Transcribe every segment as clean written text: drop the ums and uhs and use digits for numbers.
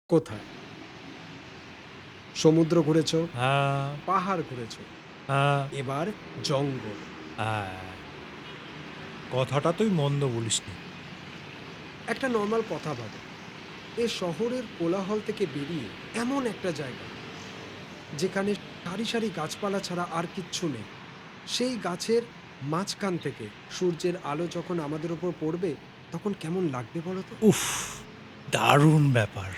কোথায়? সমুদ্র ঘুরেছো, হ্যাঁ, পাহাড় ঘুরেছো, হ্যাঁ, এবার জঙ্গল। হ্যাঁ, কথাটা তুই মন্দ বলিসনি। একটা নরমাল কথা ভাবো। এ শহরের কোলাহল থেকে বেরিয়ে এমন একটা জায়গা, যেখানে সারি, সারি গাছপালা ছাড়া আর কিচ্ছু নেই। সেই গাছের মাঝখান থেকে সূর্যের আলো যখন আমাদের উপর পড়বে, তখন কেমন লাগবে বলো তো? উফ! দারুণ ব্যাপার।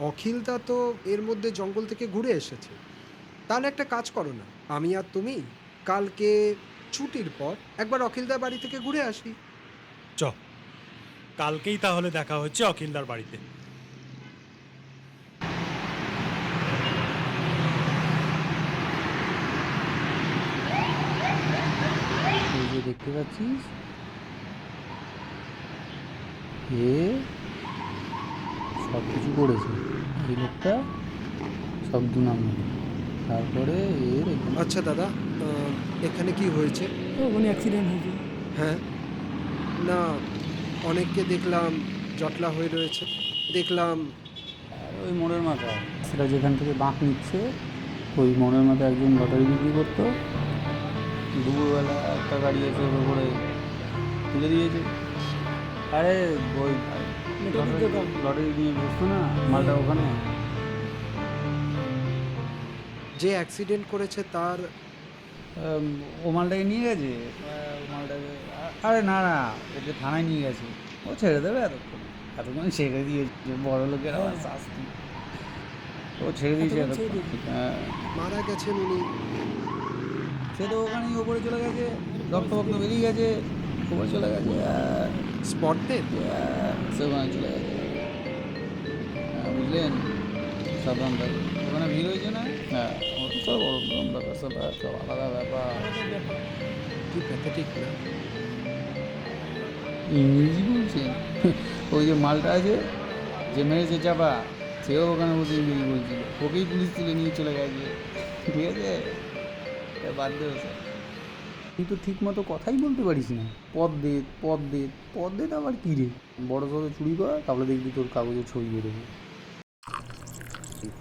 অখিলদা তো এর মধ্যে জঙ্গল থেকে ঘুরে এসেছে। তাহলে একটা কাজ করো না। আমি আর তুমি কালকে ছুটির পর একবার অখিলদার বাড়ি থেকে ঘুরে আসি। চ, কালকেই তাহলে দেখা হচ্ছে অখিলদার বাড়িতে। এই যে দেখতে পাচ্ছিস, এ সব কিছু করেছে। এই লোকটা সব ২ নম্বরী। তারপরে এর এখানে আচ্ছা দাদা, এখানে কি হয়েছে? ওখানে অ্যাক্সিডেন্ট হয়েছে। হ্যাঁ, না, অনেককে দেখলাম জটলা হয়ে রয়েছে। দেখলাম। ওই মোড়ের মাথায় সেটা যেখান থেকে বাঁক নিচ্ছে, ওই মোড়ের মাথায় একজন লটারি বিক্রি করতো। দুপুরবেলা একটা গাড়ি এসে ওর উপরে তুলে দিয়েছে। আরে ওই মেটালিক লটারি দোকান। লটারি নিয়ে বসতো না মালটা ওখানে। যে অ্যাক্সিডেন্ট করেছে তার। আম, ও মালটাকে নিয়ে গেছে। ও মালটাকে আরে না না, ওকে থানায় নিয়ে গেছে। ও ছেড়ে দেবে এতক্ষণ। এতক্ষণ ছেড়ে দিয়েছে, বড় লোকের আবার হ্যাঁ, শাস্তি। ও ছেড়ে দিয়েছে এতক্ষণ ছেড়ে এতক্ষণ। দিয়েছে। হ্যাঁ, মারা গেছেন উনি। সে তো ওখানেই ওপরে চলে গেছে। রক্ত বয়স ফক্ত বেরিয়ে গেছে, ওপরে চলে গেছে। Spot dead. সে ওখানে চলে গেছে। বুঝলেন, সাবধান থাকে। ওখানে ভিড় হয়েছে না। হ্যাঁ, ওটা তো বড় ব্যাপার স্যাপার, সব আলাদা ব্যাপার। আলাদা ব্যাপার। কি প্যাথেটিক না? ইংরেজি বলছেন? ওই যে মালটা আছে, যে মেরেছে চাপা, সেও ওখানে বসে ইংরেজি বলছিল। ওকেই পুলিশ তুলে নিয়ে চলে গেছে। ঠিক আছে, বাদ দে ওসব। তুই তো ঠিক মতো কথাই বলতে পারিস না। পদ দে, পদ দে। পদ দে তো আবার কী রে? বড় সড়ো চুরি কর, তাহলে দেখবি তোর কাগজে ছবি বেরোবে।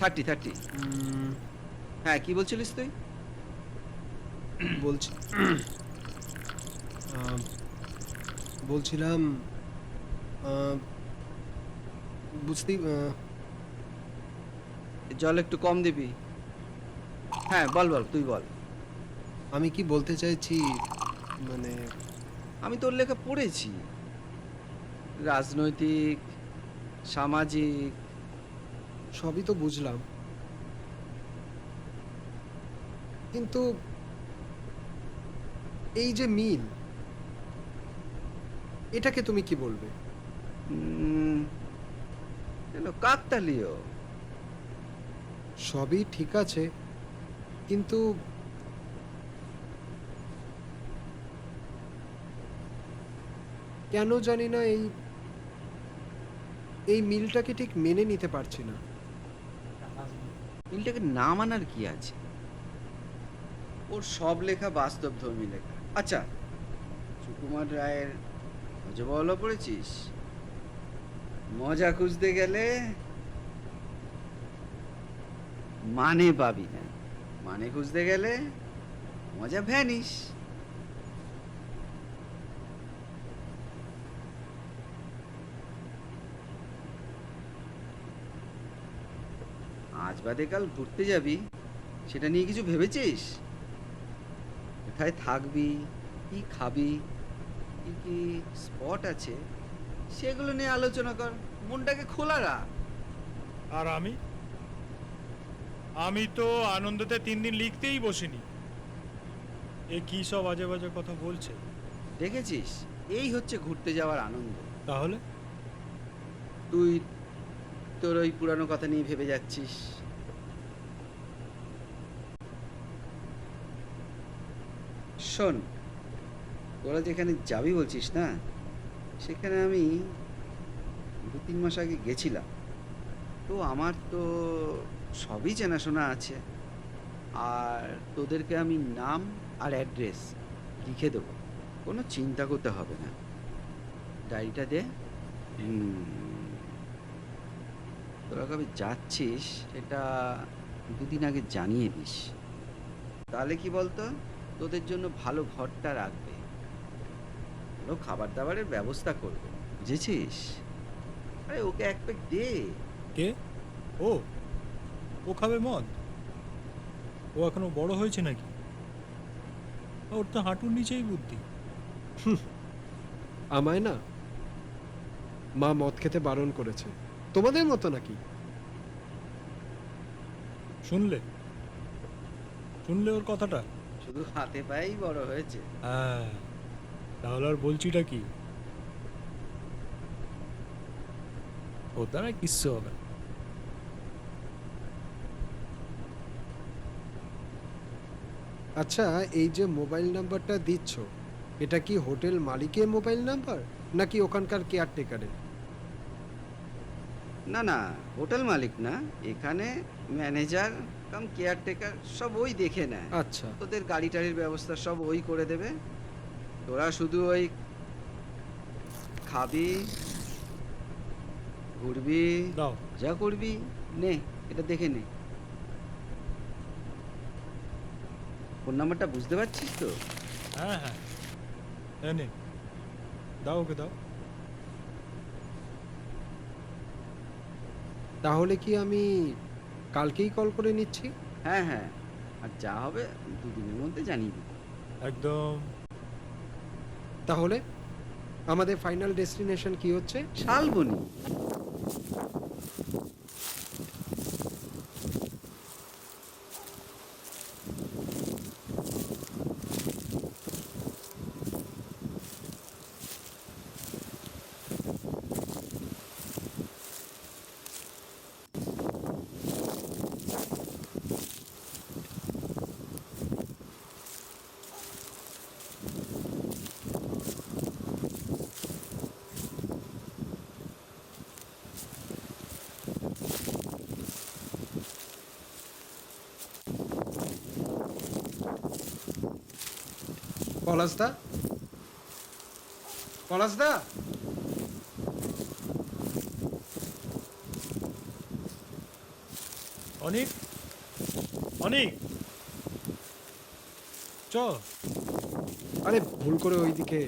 30 30। হ্যাঁ, কি বলছিলিস তুই? বলছি, আহ, বলছিলাম, আহ, বুঝতেই জল একটু কম দিবি। হ্যাঁ, বল বল, তুই বল। আমি কি বলতে চাইছি, মানে আমি তোর লেখা পড়েছি। রাজনৈতিক, সামাজিক। সবই তো বুঝলাম, কিন্তু এই যে মিল, এটাকে তুমি কি বলবে? উম, কাকতালীয়। সবই ঠিক আছে, কিন্তু কেন জানি না এই এই মিলটাকে ঠিক মেনে নিতে পারছি না। মিলটাকে না মানার কি আছে? ওর সব লেখা বাস্তবধর্মী লেখা। আচ্ছা, সুকুমার রায়ের মজা পড়েছিস? মজা খুঁজতে গেলে মানে পাবি না, মানে খুঁজতে গেলে মজা ভ্যানিশ। আজ বাদে কাল ঘুরতে যাবি, সেটা নিয়ে কিছু ভেবেছিস? কোথায় থাকবি, কি খাবি, কি কি স্পট আছে, সেগুলো নিয়ে আলোচনা কর। মনটাকে খোলা রাখ। আর আমি? আমি তো আনন্দতে ৩ দিন লিখতেই বসিনি। এ কি সব আজে বাজে কথা বলছে? দেখেছিস, এই হচ্ছে ঘুরতে যাওয়ার আনন্দ। তাহলে? তুই তোর ওই পুরানো কথা নিয়ে ভেবে যাচ্ছিস। শোন, তোরা যেখানে যাবি বলছিস না, সেখানে আমি ২-৩ মাস আগে গেছিলাম। তো আমার তো সবই চেনাশোনা আছে। আর তোদেরকে আমি নাম আর অ্যাড্রেস লিখে দেবো, কোনো চিন্তা করতে হবে না। ডায়েরিটা দে। হুম, তোরা কবে যাচ্ছিস সেটা দুদিন আগে জানিয়ে দিস। তাহলে কি বলতো, তোদের জন্য ভালো ঘরটা রাখবে, ভালো খাবার দাবারের ব্যবস্থা করবে, বুঝেছিস? আরে ওকে এক প্যাক দে। কে? ও ও খাবে মদ? ও এখনো বড় হয়েছে নাকি? ওর তো হাঁটুর নিচেই বুদ্ধি। আমায় না মা মদ খেতে বারণ করেছে, তোমাদের মতো নাকি? শুনলে শুনলে ওর কথাটা? শুধু হাতে পায়েই বড় হয়েছে। হ্যাঁ, তাহলে আর বলছিটা কি? ওর দ্বারা কিচ্ছু হবে না। আচ্ছা, এই যে মোবাইল নাম্বারটা দিচ্ছ, এটা কি হোটেল মালিকের মোবাইল নাম্বার নাকি ওখানকার কেয়ারটেকারের? না না, হোটেল মালিক না, এখানে ম্যানেজার কাম কেয়ারটেকার সব ওই দেখে নেয়। আচ্ছা, তোদের গাড়ি টাড়ির ব্যবস্থা সব ওই করে দেবে। তোরা শুধু ওই খাবি, ঘুরবি, দাও। যা করবি। নে, এটা দেখে নে। ফোন নাম্বারটা বুঝতে পারছিস তো? হ্যাঁ হ্যাঁ, নে দাও, ওকে দাও। তাহলে কি আমি কালকেই কল করে নিচ্ছি? হ্যাঁ হ্যাঁ, আর যা হবে দুদিনের মধ্যে জানিয়ে দিবি। একদম। তাহলে আমাদের ফাইনাল ডেস্টিনেশন কি হচ্ছে? শালবনি। পলাশদা, পলাশদা, অনিক, অনিক, চ। আরে ভুল করে ওইদিকে।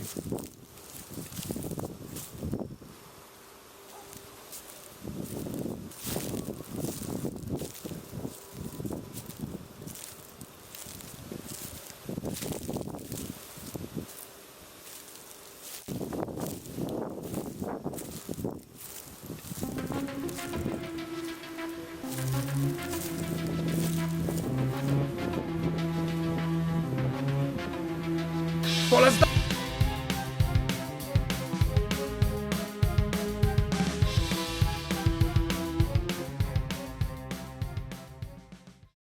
পলাশদা,